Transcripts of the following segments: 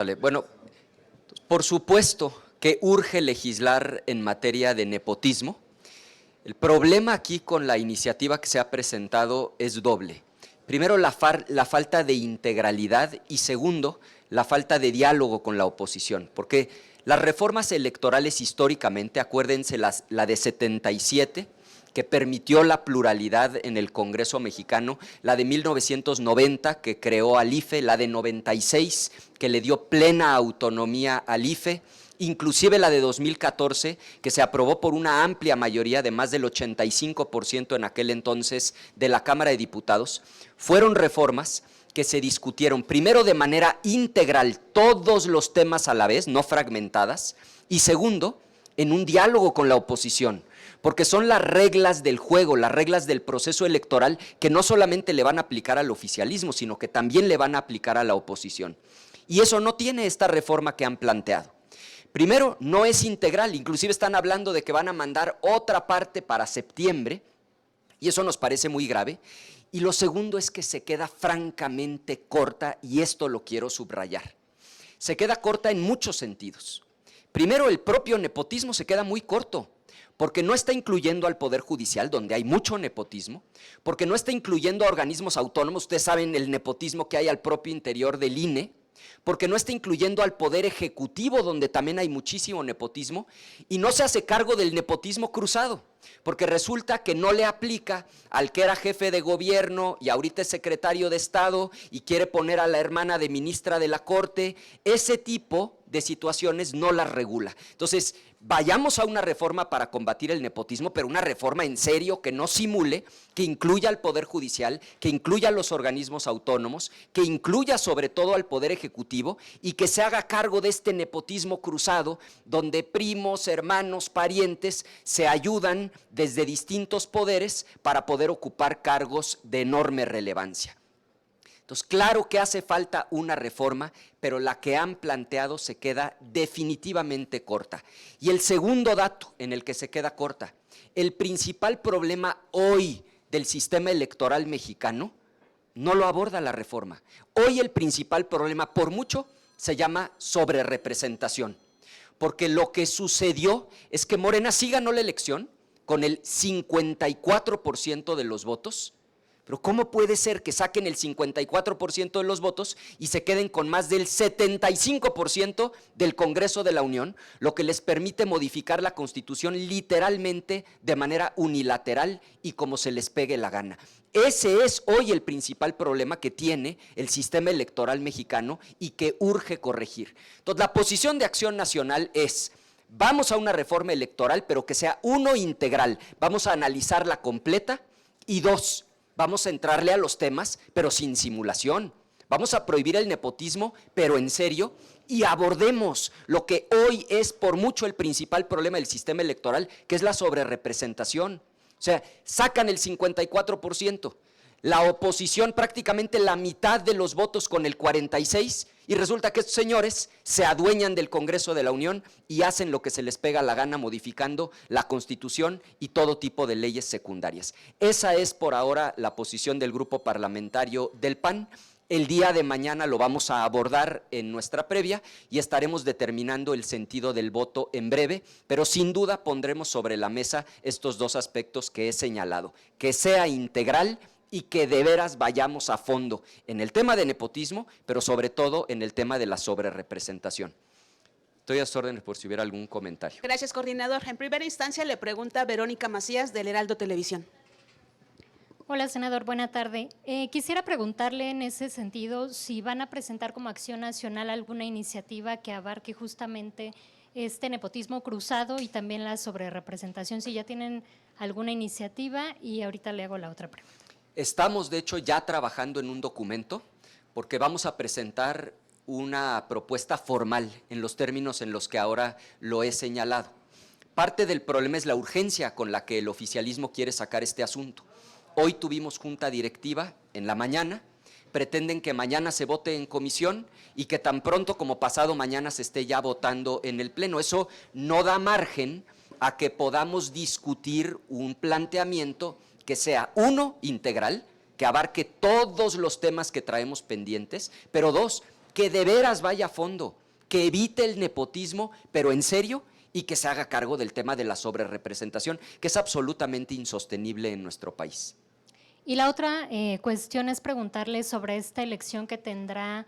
Vale, bueno, por supuesto que urge legislar en materia de nepotismo. El problema aquí con la iniciativa que se ha presentado es doble. Primero, la falta de integralidad y segundo, la falta de diálogo con la oposición, porque las reformas electorales históricamente, acuérdense la de 77, que permitió la pluralidad en el Congreso mexicano, la de 1990 que creó al IFE, la de 96 que le dio plena autonomía al IFE, inclusive la de 2014 que se aprobó por una amplia mayoría de más del 85% en aquel entonces de la Cámara de Diputados, fueron reformas que se discutieron primero de manera integral todos los temas a la vez, no fragmentadas, y segundo, en un diálogo con la oposición, porque son las reglas del juego, las reglas del proceso electoral que no solamente le van a aplicar al oficialismo, sino que también le van a aplicar a la oposición. Y eso no tiene esta reforma que han planteado. Primero, no es integral, inclusive están hablando de que van a mandar otra parte para septiembre, y eso nos parece muy grave. Y lo segundo es que se queda francamente corta, y esto lo quiero subrayar. Se queda corta en muchos sentidos. Primero, el propio nepotismo se queda muy corto, porque no está incluyendo al Poder Judicial, donde hay mucho nepotismo, porque no está incluyendo a organismos autónomos, ustedes saben el nepotismo que hay al propio interior del INE, porque no está incluyendo al Poder Ejecutivo, donde también hay muchísimo nepotismo, y no se hace cargo del nepotismo cruzado, porque resulta que no le aplica al que era jefe de gobierno y ahorita es secretario de Estado y quiere poner a la hermana de ministra de la Corte. Ese tipo de situaciones no las regula. Entonces, vayamos a una reforma para combatir el nepotismo, pero una reforma en serio que no simule, que incluya al Poder Judicial, que incluya a los organismos autónomos, que incluya sobre todo al Poder Ejecutivo y que se haga cargo de este nepotismo cruzado donde primos, hermanos, parientes se ayudan desde distintos poderes para poder ocupar cargos de enorme relevancia. Entonces, claro que hace falta una reforma, pero la que han planteado se queda definitivamente corta. Y el segundo dato en el que se queda corta, el principal problema hoy del sistema electoral mexicano no lo aborda la reforma. Hoy el principal problema, por mucho, se llama sobrerepresentación, porque lo que sucedió es que Morena sí ganó la elección con el 54% de los votos. Pero ¿cómo puede ser que saquen el 54% de los votos y se queden con más del 75% del Congreso de la Unión, lo que les permite modificar la Constitución literalmente de manera unilateral y como se les pegue la gana? Ese es hoy el principal problema que tiene el sistema electoral mexicano y que urge corregir. Entonces, la posición de Acción Nacional es: vamos a una reforma electoral, pero que sea, uno, integral, vamos a analizarla completa, y dos, vamos a entrarle a los temas, pero sin simulación. Vamos a prohibir el nepotismo, pero en serio, y abordemos lo que hoy es por mucho el principal problema del sistema electoral, que es la sobrerepresentación. O sea, sacan el 54%, la oposición prácticamente la mitad de los votos con el 46%, y resulta que estos señores se adueñan del Congreso de la Unión y hacen lo que se les pega la gana modificando la Constitución y todo tipo de leyes secundarias. Esa es por ahora la posición del grupo parlamentario del PAN. El día de mañana lo vamos a abordar en nuestra previa y estaremos determinando el sentido del voto en breve, pero sin duda pondremos sobre la mesa estos dos aspectos que he señalado: que sea integral y que de veras vayamos a fondo en el tema de nepotismo, pero sobre todo en el tema de la sobrerepresentación. Estoy a sus órdenes por si hubiera algún comentario. Gracias, coordinador. En primera instancia le pregunta Verónica Macías, del Heraldo Televisión. Hola, senador, buena tarde. Quisiera preguntarle en ese sentido si van a presentar como Acción Nacional alguna iniciativa que abarque justamente este nepotismo cruzado y también la sobrerepresentación, si ya tienen alguna iniciativa, y ahorita le hago la otra pregunta. Estamos, de hecho, ya trabajando en un documento porque vamos a presentar una propuesta formal en los términos en los que ahora lo he señalado. Parte del problema es la urgencia con la que el oficialismo quiere sacar este asunto. Hoy tuvimos junta directiva en la mañana, pretenden que mañana se vote en comisión y que tan pronto como pasado mañana se esté ya votando en el Pleno. Eso no da margen a que podamos discutir un planteamiento que sea, uno, integral, que abarque todos los temas que traemos pendientes, pero dos, que de veras vaya a fondo, que evite el nepotismo, pero en serio, y que se haga cargo del tema de la sobrerepresentación, que es absolutamente insostenible en nuestro país. Y la otra cuestión es preguntarle sobre esta elección que tendrá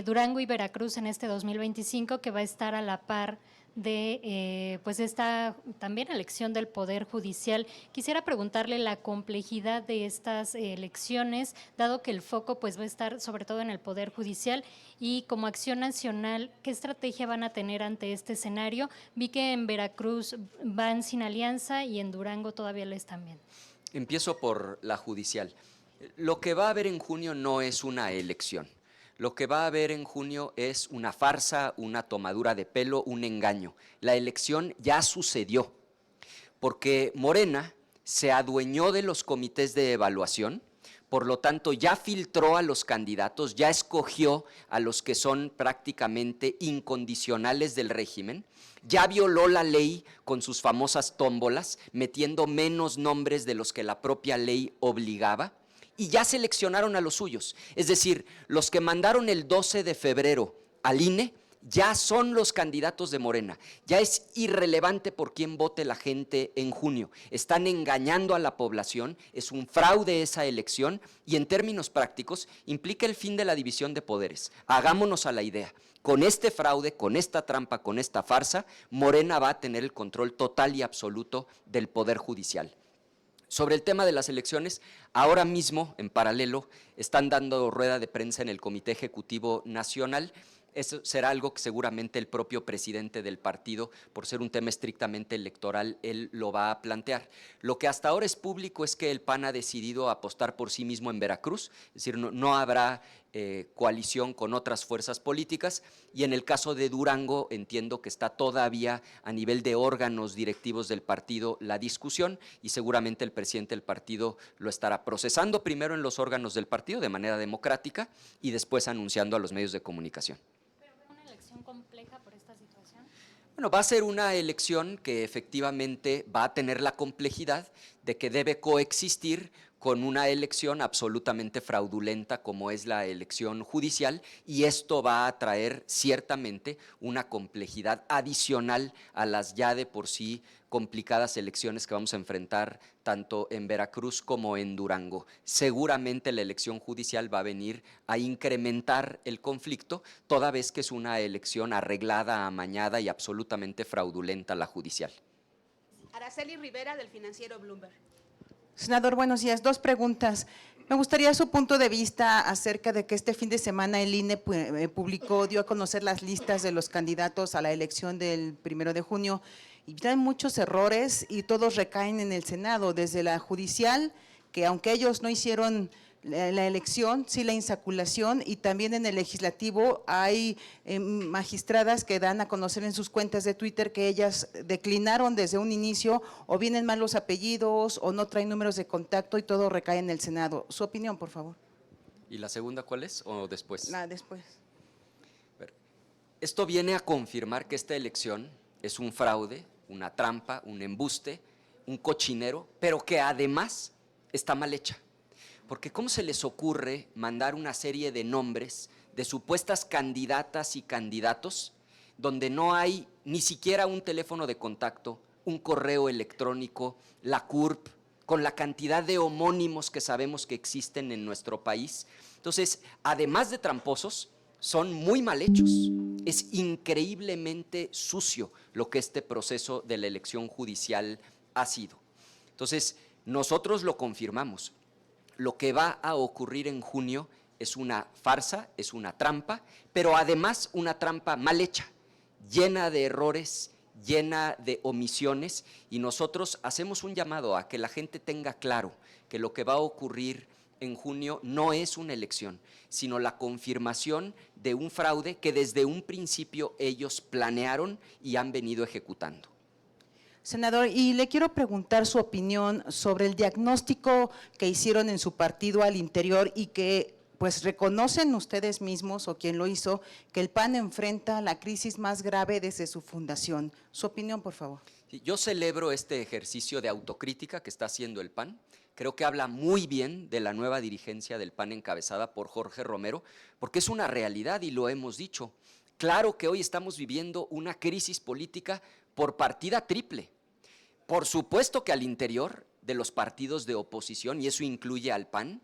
Durango y Veracruz en este 2025, que va a estar a la par de pues esta también elección del Poder Judicial. Quisiera preguntarle la complejidad de estas elecciones, dado que el foco pues va a estar sobre todo en el Poder Judicial, y como Acción Nacional, ¿qué estrategia van a tener ante este escenario? Vi que en Veracruz van sin alianza y en Durango todavía lo están bien. Empiezo por la judicial. Lo que va a haber en junio no es una elección. Lo que va a haber en junio es una farsa, una tomadura de pelo, un engaño. La elección ya sucedió, porque Morena se adueñó de los comités de evaluación, por lo tanto ya filtró a los candidatos, ya escogió a los que son prácticamente incondicionales del régimen, ya violó la ley con sus famosas tómbolas, metiendo menos nombres de los que la propia ley obligaba, y ya seleccionaron a los suyos. Es decir, los que mandaron el 12 de febrero al INE ya son los candidatos de Morena. Ya es irrelevante por quién vote la gente en junio. Están engañando a la población, es un fraude esa elección y en términos prácticos implica el fin de la división de poderes. Hagámonos a la idea. Con este fraude, con esta trampa, con esta farsa, Morena va a tener el control total y absoluto del Poder Judicial. Sobre el tema de las elecciones, ahora mismo, en paralelo, están dando rueda de prensa en el Comité Ejecutivo Nacional. Eso será algo que seguramente el propio presidente del partido, por ser un tema estrictamente electoral, él lo va a plantear. Lo que hasta ahora es público es que el PAN ha decidido apostar por sí mismo en Veracruz, es decir, no habrá coalición con otras fuerzas políticas, y en el caso de Durango entiendo que está todavía a nivel de órganos directivos del partido la discusión, y seguramente el presidente del partido lo estará procesando primero en los órganos del partido de manera democrática y después anunciando a los medios de comunicación. ¿Una elección compleja por esta situación? Bueno, va a ser una elección que efectivamente va a tener la complejidad de que debe coexistir con una elección absolutamente fraudulenta como es la elección judicial, y esto va a traer ciertamente una complejidad adicional a las ya de por sí complicadas elecciones que vamos a enfrentar tanto en Veracruz como en Durango. Seguramente la elección judicial va a venir a incrementar el conflicto, toda vez que es una elección arreglada, amañada y absolutamente fraudulenta la judicial. Araceli Rivera, del financiero Bloomberg. Senador, buenos días. Dos preguntas. Me gustaría su punto de vista acerca de que este fin de semana el INE dio a conocer las listas de los candidatos a la elección del 1 de junio y traen muchos errores y todos recaen en el Senado, desde la judicial, que aunque ellos no hicieron la elección, sí la insaculación, y también en el legislativo hay magistradas que dan a conocer en sus cuentas de Twitter que ellas declinaron desde un inicio, o vienen mal los apellidos o no traen números de contacto y todo recae en el Senado. Su opinión, por favor. ¿Y la segunda cuál es o después? Después. Esto viene a confirmar que esta elección es un fraude, una trampa, un embuste, un cochinero, pero que además está mal hecha. Porque ¿cómo se les ocurre mandar una serie de nombres de supuestas candidatas y candidatos donde no hay ni siquiera un teléfono de contacto, un correo electrónico, la CURP, con la cantidad de homónimos que sabemos que existen en nuestro país? Entonces, además de tramposos, son muy mal hechos. Es increíblemente sucio lo que este proceso de la elección judicial ha sido. Entonces, nosotros lo confirmamos. Lo que va a ocurrir en junio es una farsa, es una trampa, pero además una trampa mal hecha, llena de errores, llena de omisiones, y nosotros hacemos un llamado a que la gente tenga claro que lo que va a ocurrir en junio no es una elección, sino la confirmación de un fraude que desde un principio ellos planearon y han venido ejecutando. Senador, y le quiero preguntar su opinión sobre el diagnóstico que hicieron en su partido al interior y que pues reconocen ustedes mismos o quien lo hizo que el PAN enfrenta la crisis más grave desde su fundación. Su opinión, por favor. Sí, yo celebro este ejercicio de autocrítica que está haciendo el PAN. Creo que habla muy bien de la nueva dirigencia del PAN encabezada por Jorge Romero, porque es una realidad y lo hemos dicho. Claro que hoy estamos viviendo una crisis política por partida triple. Por supuesto que al interior de los partidos de oposición, y eso incluye al PAN,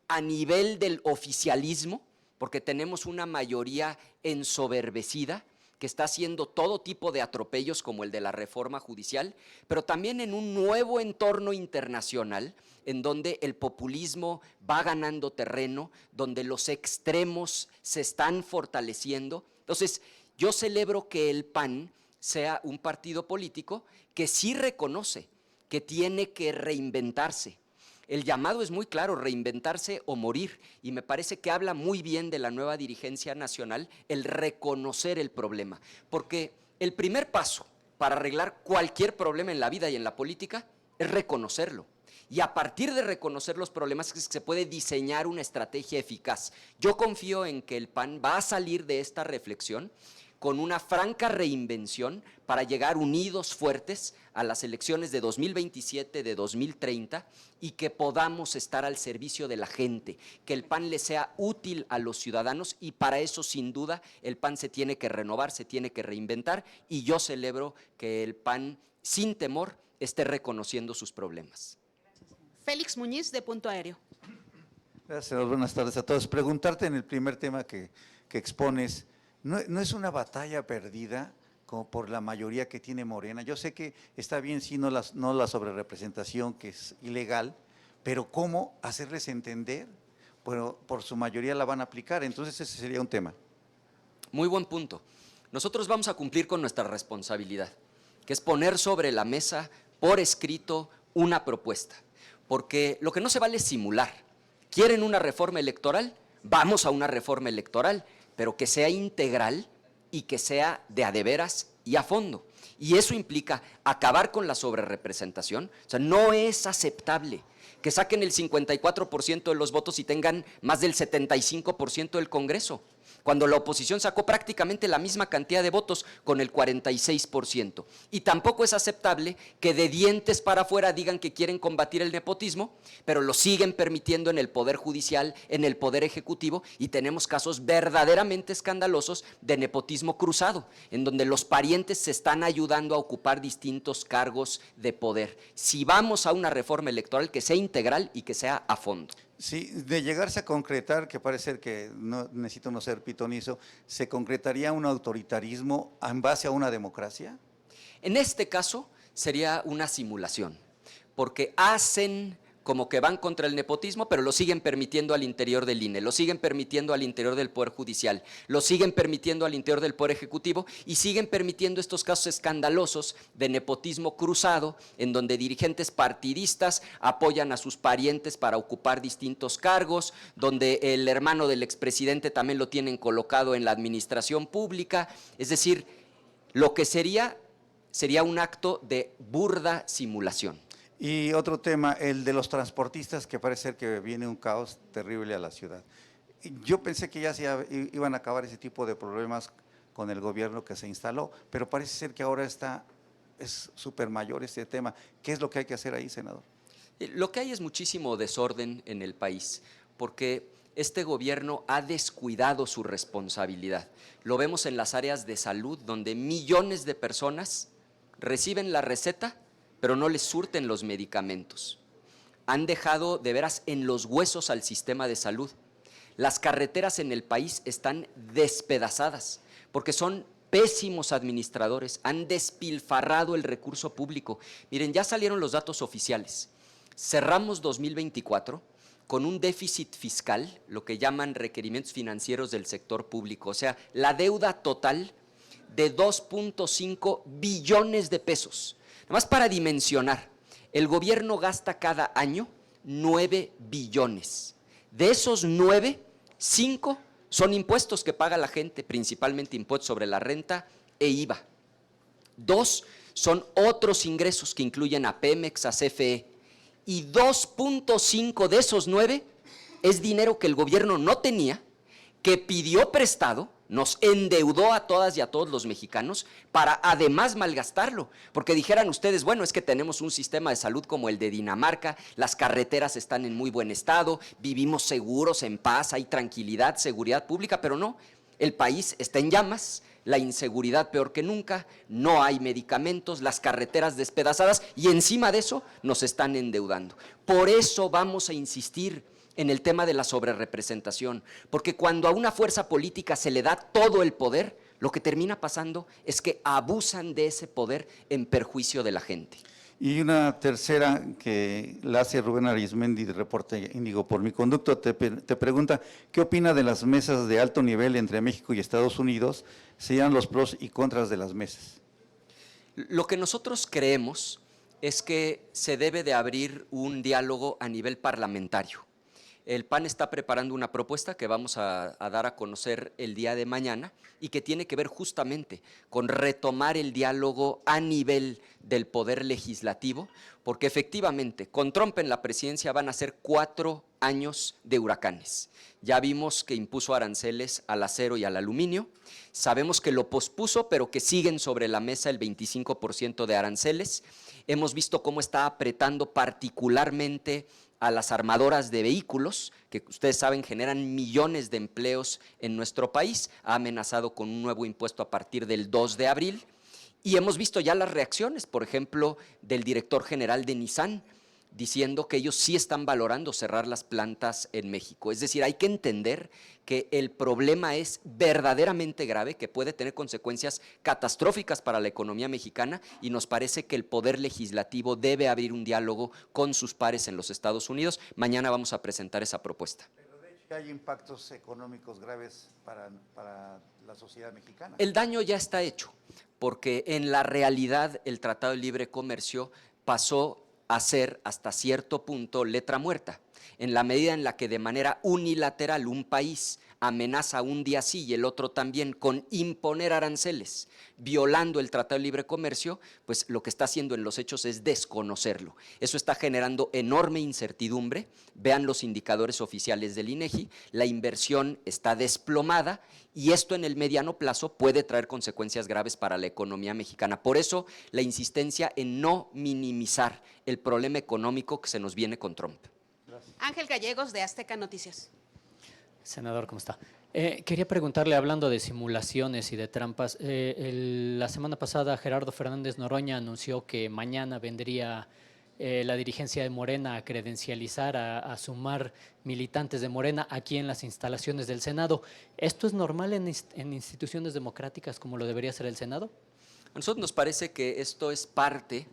a nivel del oficialismo, porque tenemos una mayoría ensoberbecida que está haciendo todo tipo de atropellos como el de la reforma judicial, pero también en un nuevo entorno internacional en donde el populismo va ganando terreno, donde los extremos se están fortaleciendo. Entonces, yo celebro que el PAN sea un partido político que sí reconoce que tiene que reinventarse. El llamado es muy claro, reinventarse o morir, y me parece que habla muy bien de la nueva dirigencia nacional el reconocer el problema, porque el primer paso para arreglar cualquier problema en la vida y en la política es reconocerlo. Y a partir de reconocer los problemas es que se puede diseñar una estrategia eficaz. Yo confío en que el PAN va a salir de esta reflexión con una franca reinvención para llegar unidos, fuertes, a las elecciones de 2027, de 2030, y que podamos estar al servicio de la gente, que el PAN le sea útil a los ciudadanos, y para eso, sin duda, el PAN se tiene que renovar, se tiene que reinventar, y yo celebro que el PAN, sin temor, esté reconociendo sus problemas. Félix Muñiz, de Punto Aéreo. Gracias, senador. Buenas tardes a todos. Preguntarte en el primer tema que expones, ¿no es una batalla perdida como por la mayoría que tiene Morena? Yo sé que está bien si no la sobrerepresentación, que es ilegal, pero ¿cómo hacerles entender? Bueno, por su mayoría la van a aplicar, entonces ese sería un tema. Muy buen punto. Nosotros vamos a cumplir con nuestra responsabilidad, que es poner sobre la mesa, por escrito, una propuesta. Porque lo que no se vale es simular. ¿Quieren una reforma electoral? Vamos a una reforma electoral, pero que sea integral y que sea de a de veras y a fondo. Y eso implica acabar con la sobrerepresentación. O sea, no es aceptable que saquen el 54% de los votos y tengan más del 75% del Congreso, cuando la oposición sacó prácticamente la misma cantidad de votos con el 46%. Y tampoco es aceptable que de dientes para afuera digan que quieren combatir el nepotismo, pero lo siguen permitiendo en el Poder Judicial, en el Poder Ejecutivo, y tenemos casos verdaderamente escandalosos de nepotismo cruzado, en donde los parientes se están ayudando a ocupar distintos cargos de poder. Si vamos a una reforma electoral, que sea integral y que sea a fondo. Sí, de llegarse a concretar, que parece ser que no necesito no ser pitonizo, ¿se concretaría un autoritarismo en base a una democracia? En este caso sería una simulación, porque hacen como que van contra el nepotismo, pero lo siguen permitiendo al interior del INE, lo siguen permitiendo al interior del Poder Judicial, lo siguen permitiendo al interior del Poder Ejecutivo, y siguen permitiendo estos casos escandalosos de nepotismo cruzado, en donde dirigentes partidistas apoyan a sus parientes para ocupar distintos cargos, donde el hermano del expresidente también lo tienen colocado en la administración pública. Es decir, lo que sería un acto de burda simulación. Y otro tema, el de los transportistas, que parece ser que viene un caos terrible a la ciudad. Yo pensé que ya se iban a acabar ese tipo de problemas con el gobierno que se instaló, pero parece ser que ahora es súper mayor este tema. ¿Qué es lo que hay que hacer ahí, senador? Lo que hay es muchísimo desorden en el país, porque este gobierno ha descuidado su responsabilidad. Lo vemos en las áreas de salud, donde millones de personas reciben la receta, pero no les surten los medicamentos. Han dejado de veras en los huesos al sistema de salud. Las carreteras en el país están despedazadas porque son pésimos administradores, han despilfarrado el recurso público. Miren, ya salieron los datos oficiales. Cerramos 2024 con un déficit fiscal, lo que llaman requerimientos financieros del sector público, o sea, la deuda total de 2.5 billones de pesos. Nada más para dimensionar, el gobierno gasta cada año 9 billones. De esos 9, 5 son impuestos que paga la gente, principalmente impuestos sobre la renta e IVA. 2 son otros ingresos que incluyen a Pemex, a CFE. Y 2.5 de esos 9 es dinero que el gobierno no tenía, que pidió prestado, nos endeudó a todas y a todos los mexicanos para además malgastarlo, porque dijeran ustedes, bueno, es que tenemos un sistema de salud como el de Dinamarca, las carreteras están en muy buen estado, vivimos seguros, en paz, hay tranquilidad, seguridad pública, pero no, el país está en llamas, la inseguridad peor que nunca, no hay medicamentos, las carreteras despedazadas y encima de eso nos están endeudando. Por eso vamos a insistir en el tema de la sobrerepresentación, porque cuando a una fuerza política se le da todo el poder, lo que termina pasando es que abusan de ese poder en perjuicio de la gente. Y una tercera que la hace Rubén Arizmendi de Reporte Índigo por Mi Conducto, te pregunta, ¿qué opina de las mesas de alto nivel entre México y Estados Unidos? ¿Serían los pros y contras de las mesas? Lo que nosotros creemos es que se debe de abrir un diálogo a nivel parlamentario. El PAN está preparando una propuesta que vamos a dar a conocer el día de mañana y que tiene que ver justamente con retomar el diálogo a nivel del poder legislativo, porque efectivamente con Trump en la presidencia van a ser 4 años de huracanes. Ya vimos que impuso aranceles al acero y al aluminio, sabemos que lo pospuso, pero que siguen sobre la mesa el 25% de aranceles. Hemos visto cómo está apretando particularmente a las armadoras de vehículos, que ustedes saben generan millones de empleos en nuestro país, ha amenazado con un nuevo impuesto a partir del 2 de abril, y hemos visto ya las reacciones, por ejemplo, del director general de Nissan, diciendo que ellos sí están valorando cerrar las plantas en México. Es decir, hay que entender que el problema es verdaderamente grave, que puede tener consecuencias catastróficas para la economía mexicana y nos parece que el Poder Legislativo debe abrir un diálogo con sus pares en los Estados Unidos. Mañana vamos a presentar esa propuesta. Pero de hecho hay impactos económicos graves para la sociedad mexicana. El daño ya está hecho, porque en la realidad el Tratado de Libre Comercio pasó a ser hasta cierto punto letra muerta, en la medida en la que de manera unilateral un país amenaza un día sí y el otro también con imponer aranceles, violando el Tratado de Libre Comercio, pues lo que está haciendo en los hechos es desconocerlo. Eso está generando enorme incertidumbre. Vean los indicadores oficiales del INEGI, la inversión está desplomada y esto en el mediano plazo puede traer consecuencias graves para la economía mexicana. Por eso la insistencia en no minimizar el problema económico que se nos viene con Trump. Ángel Gallegos, de Azteca Noticias. Senador, ¿cómo está? Quería preguntarle, hablando de simulaciones y de trampas, la semana pasada Gerardo Fernández Noroña anunció que mañana vendría la dirigencia de Morena a credencializar, a sumar militantes de Morena aquí en las instalaciones del Senado. ¿Esto es normal en instituciones democráticas como lo debería ser el Senado? A nosotros nos parece que esto es parte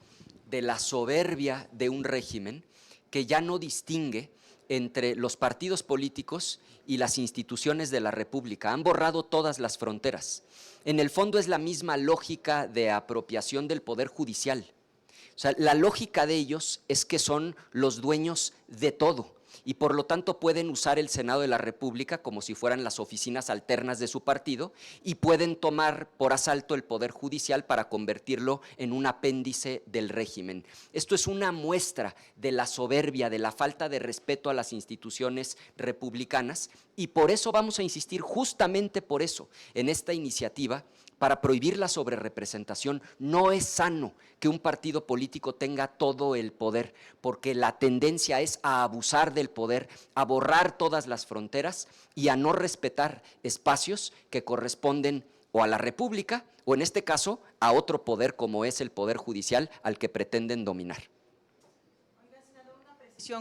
de la soberbia de un régimen que ya no distingue entre los partidos políticos y las instituciones de la República. Han borrado todas las fronteras. En el fondo es la misma lógica de apropiación del Poder Judicial. O sea, la lógica de ellos es que son los dueños de todo y por lo tanto pueden usar el Senado de la República como si fueran las oficinas alternas de su partido y pueden tomar por asalto el Poder Judicial para convertirlo en un apéndice del régimen. Esto es una muestra de la soberbia, de la falta de respeto a las instituciones republicanas y por eso vamos a insistir, justamente por eso, en esta iniciativa para prohibir la sobrerepresentación. No es sano que un partido político tenga todo el poder, porque la tendencia es a abusar del poder, a borrar todas las fronteras y a no respetar espacios que corresponden o a la República o en este caso a otro poder como es el Poder Judicial al que pretenden dominar.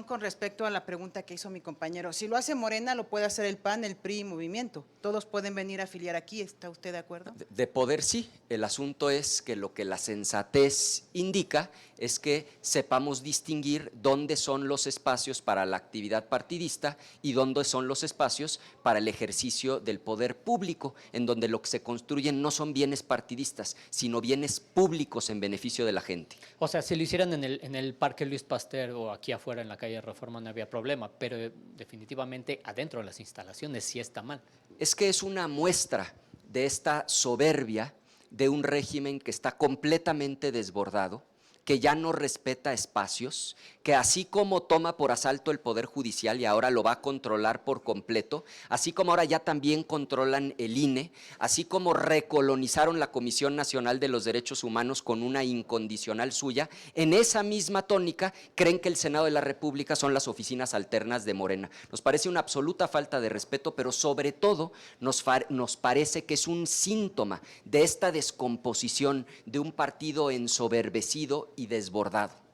Con respecto a la pregunta que hizo mi compañero, si lo hace Morena, lo puede hacer el PAN, el PRI y Movimiento. Todos pueden venir a afiliar aquí, ¿está usted de acuerdo? De poder sí, el asunto es que lo que la sensatez indica es que sepamos distinguir dónde son los espacios para la actividad partidista y dónde son los espacios para el ejercicio del poder público, en donde lo que se construyen no son bienes partidistas, sino bienes públicos en beneficio de la gente. O sea, si lo hicieran en el Parque Luis Pasteur o aquí afuera en la calle Reforma no había problema, pero definitivamente adentro de las instalaciones sí está mal. Es que es una muestra de esta soberbia de un régimen que está completamente desbordado, que ya no respeta espacios, que así como toma por asalto el Poder Judicial y ahora lo va a controlar por completo, así como ahora ya también controlan el INE, así como recolonizaron la Comisión Nacional de los Derechos Humanos con una incondicional suya, en esa misma tónica creen que el Senado de la República son las oficinas alternas de Morena. Nos parece una absoluta falta de respeto, pero sobre todo nos parece que es un síntoma de esta descomposición de un partido ensoberbecido y desbordado.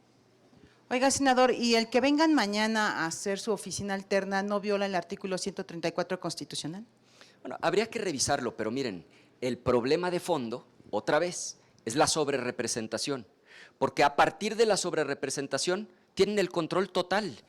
Oiga, senador, ¿y el que vengan mañana a hacer su oficina alterna no viola el artículo 134 constitucional? Bueno, habría que revisarlo, pero miren, el problema de fondo, otra vez, es la sobrerepresentación, porque a partir de la sobrerepresentación tienen el control total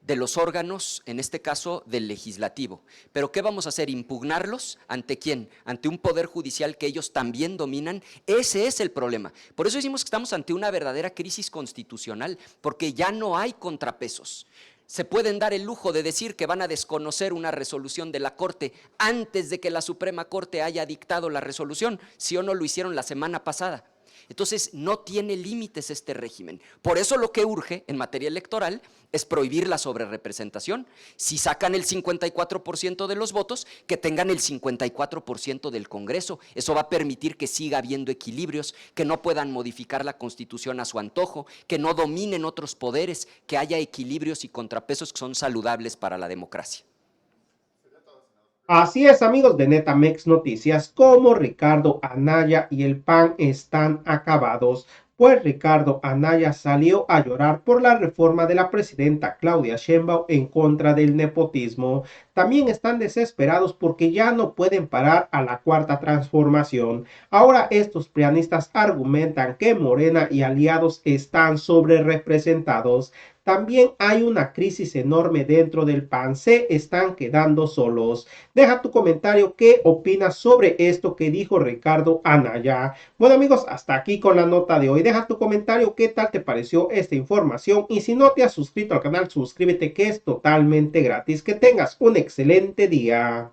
de los órganos, en este caso del legislativo. ¿Pero qué vamos a hacer? ¿Impugnarlos? ¿Ante quién? ¿Ante un poder judicial que ellos también dominan? Ese es el problema. Por eso decimos que estamos ante una verdadera crisis constitucional, porque ya no hay contrapesos. Se pueden dar el lujo de decir que van a desconocer una resolución de la Corte antes de que la Suprema Corte haya dictado la resolución, si o no lo hicieron la semana pasada. Entonces, no tiene límites este régimen. Por eso lo que urge en materia electoral es prohibir la sobrerepresentación. Si sacan el 54% de los votos, que tengan el 54% del Congreso. Eso va a permitir que siga habiendo equilibrios, que no puedan modificar la Constitución a su antojo, que no dominen otros poderes, que haya equilibrios y contrapesos que son saludables para la democracia. Así es, amigos de Netamex Noticias, como Ricardo Anaya y el PAN están acabados, pues Ricardo Anaya salió a llorar por la reforma de la presidenta Claudia Sheinbaum en contra del nepotismo. También están desesperados porque ya no pueden parar a la Cuarta Transformación. Ahora estos prianistas argumentan que Morena y aliados están sobrerepresentados. También hay una crisis enorme dentro del PAN, se están quedando solos. Deja tu comentario, ¿qué opinas sobre esto que dijo Ricardo Anaya? Bueno amigos, hasta aquí con la nota de hoy. Deja tu comentario, ¿qué tal te pareció esta información? Y si no te has suscrito al canal, suscríbete que es totalmente gratis. Que tengas un excelente día.